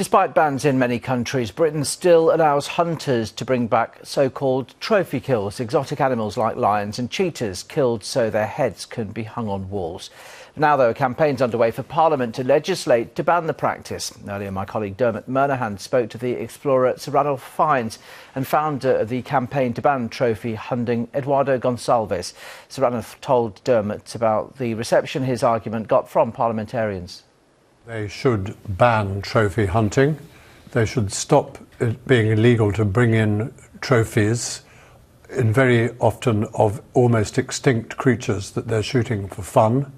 Despite bans in many countries, Britain still allows hunters to bring back so-called trophy kills, exotic animals like lions and cheetahs killed so their heads can be hung on walls. Now, though, a campaign's underway for Parliament to legislate to ban the practice. Earlier, my colleague Dermot Murnahan spoke to the explorer Sir Ranulph Fiennes and founder of the campaign to ban trophy hunting, Eduardo Gonçalves. Sir Ranulph told Dermot about the reception his argument got from parliamentarians. They should ban trophy hunting. They should stop it being illegal to bring in trophies, in very often of almost extinct creatures that they're shooting for fun.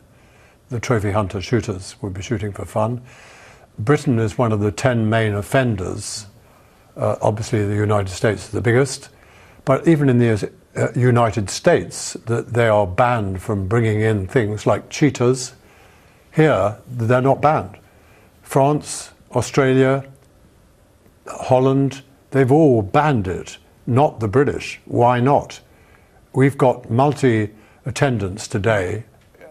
The trophy hunter shooters would be shooting for fun. Britain is one of the 10 main offenders. Obviously, the United States is the biggest. But even in the United States, they are banned from bringing in things like cheetahs. Here, they're not banned. France, Australia, Holland, they've all banned it, not the British. Why not? We've got multi-attendance today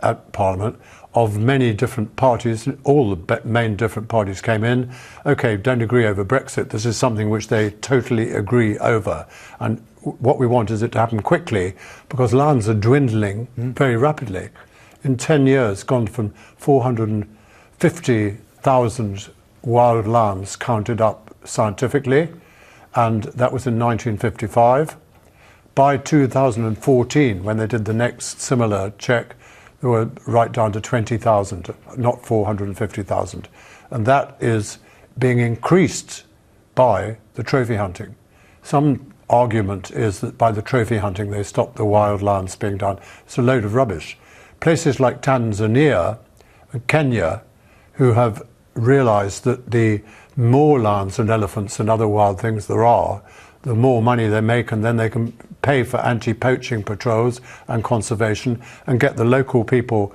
at Parliament of many different parties. All the main different parties came in. OK, don't agree over Brexit. This is something which they totally agree over. And what we want is it to happen quickly, because lions are dwindling very rapidly. In 10 years, gone from 450,000 wild lambs counted up scientifically, and that was in 1955. By 2014, when they did the next similar check, they were right down to 20,000, not 450,000. And that is being increased by the trophy hunting. Some argument is that by the trophy hunting they stopped the wild lambs being done. It's a load of rubbish. Places like Tanzania and Kenya, who have realised that the more lions and elephants and other wild things there are, the more money they make, and then they can pay for anti-poaching patrols and conservation and get the local people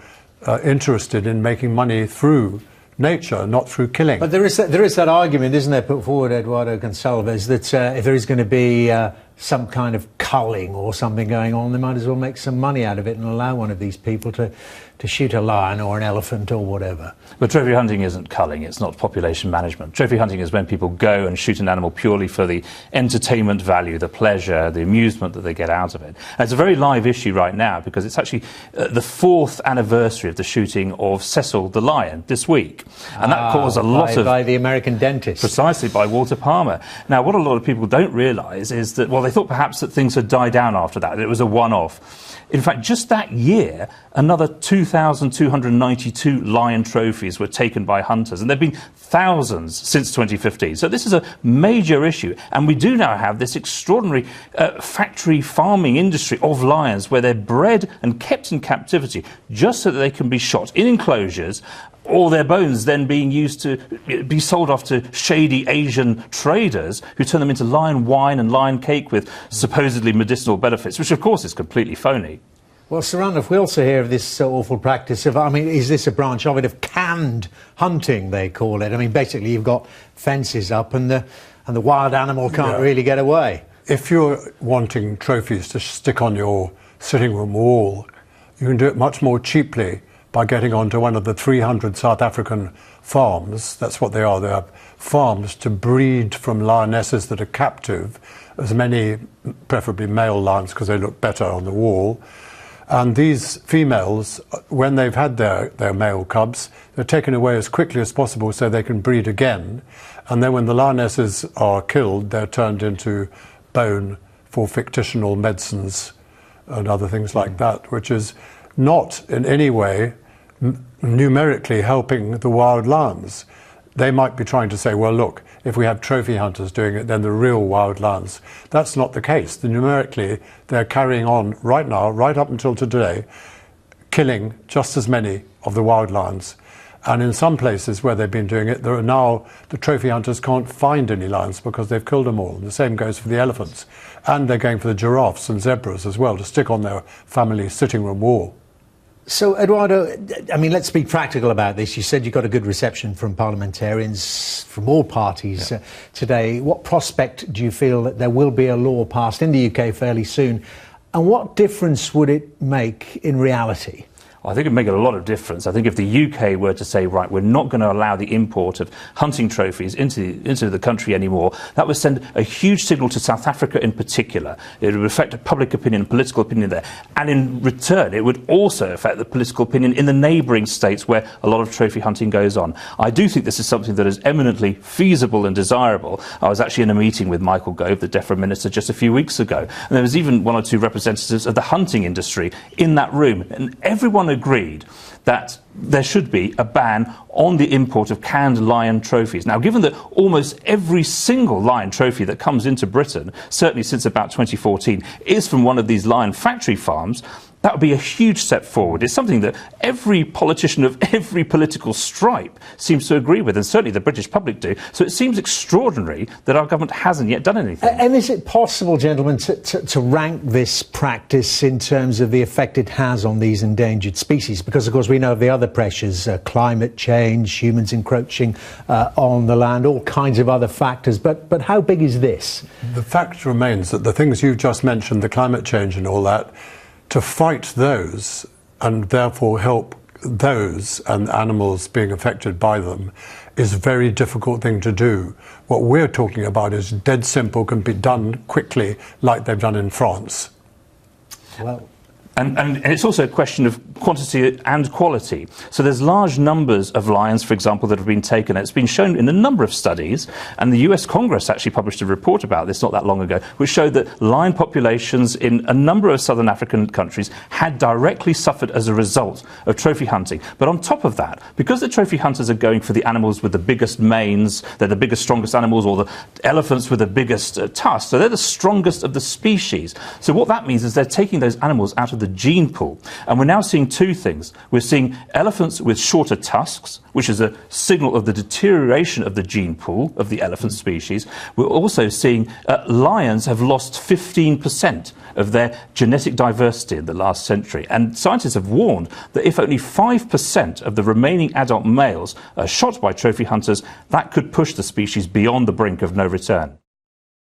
interested in making money through nature, not through killing. But there is that argument, isn't there, put forward, Eduardo Gonçalves, that if there is going to be some kind of culling or something going on, they might as well make some money out of it and allow one of these people to shoot a lion or an elephant or whatever. But trophy hunting isn't culling, it's not population management. Trophy hunting is when people go and shoot an animal purely for the entertainment value, the pleasure, the amusement that they get out of it. And it's a very live issue right now, because it's actually the 4th anniversary of the shooting of Cecil the lion this week. And that caused a lot of... By the American dentist. Precisely, by Walter Palmer. Now, what a lot of people don't realise is that, well, they thought perhaps that things had died down after that, it was a one-off. In fact, just that year, another 2,292 lion trophies were taken by hunters, and there have been thousands since 2015. So this is a major issue, and we do now have this extraordinary factory farming industry of lions, where they're bred and kept in captivity just so that they can be shot in enclosures, all their bones then being used to be sold off to shady Asian traders who turn them into lion wine and lion cake with supposedly medicinal benefits, which of course is completely phony. Well, Sir Ranulph, we also hear of this awful practice of, I mean, is this a branch of it, of canned hunting, they call it? I mean, basically you've got fences up and the wild animal can't really get away. If you're wanting trophies to stick on your sitting room wall, you can do it much more cheaply by getting onto one of the 300 South African farms. That's what they are. They are farms to breed from lionesses that are captive, as many, preferably male lions, because they look better on the wall. And these females, when they've had their male cubs, they're taken away as quickly as possible so they can breed again. And then when the lionesses are killed, they're turned into bone for fictional medicines and other things like that, which is not in any way numerically helping the wild lions. They might be trying to say, well, look, if we have trophy hunters doing it, then the real wild lions. That's not the case. Numerically, they're carrying on right now, right up until today, killing just as many of the wild lions. And in some places where they've been doing it, there are now, the trophy hunters can't find any lions because they've killed them all. And the same goes for the elephants. And they're going for the giraffes and zebras as well, to stick on their family sitting room wall. So, Eduardo, I mean, let's be practical about this. You said you got a good reception from parliamentarians from all parties today. What prospect do you feel that there will be a law passed in the UK fairly soon? And what difference would it make in reality? I think it'd make a lot of difference. I think if the UK were to say, right, we're not going to allow the import of hunting trophies into the country anymore, that would send a huge signal to South Africa in particular. It would affect public opinion, political opinion there. And in return, it would also affect the political opinion in the neighbouring states where a lot of trophy hunting goes on. I do think this is something that is eminently feasible and desirable. I was actually in a meeting with Michael Gove, the DEFRA Minister, just a few weeks ago. And there was even one or two representatives of the hunting industry in that room. And everyone agreed that there should be a ban on the import of canned lion trophies. Now, given that almost every single lion trophy that comes into Britain, certainly since about 2014, is from one of these lion factory farms, that would be a huge step forward. It's something that every politician of every political stripe seems to agree with, and certainly the British public do. So it seems extraordinary that our government hasn't yet done anything. And is it possible, gentlemen, to rank this practice in terms of the effect it has on these endangered species? Because, of course, we know of the other pressures, climate change, humans encroaching on the land, all kinds of other factors. But how big is this? The fact remains that the things you've just mentioned, the climate change and all that, to fight those and therefore help those and animals being affected by them is a very difficult thing to do. What we're talking about is dead simple, can be done quickly like they've done in France. Well, And it's also a question of quantity and quality. So there's large numbers of lions, for example, that have been taken. It's been shown in a number of studies, and the US Congress actually published a report about this not that long ago, which showed that lion populations in a number of southern African countries had directly suffered as a result of trophy hunting. But on top of that, because the trophy hunters are going for the animals with the biggest manes, they're the biggest, strongest animals, or the elephants with the biggest tusks, so they're the strongest of the species. So what that means is they're taking those animals out of the gene pool. And we're now seeing two things. We're seeing elephants with shorter tusks, which is a signal of the deterioration of the gene pool of the elephant species. We're also seeing lions have lost 15% of their genetic diversity in the last century. And scientists have warned that if only 5% of the remaining adult males are shot by trophy hunters, that could push the species beyond the brink of no return.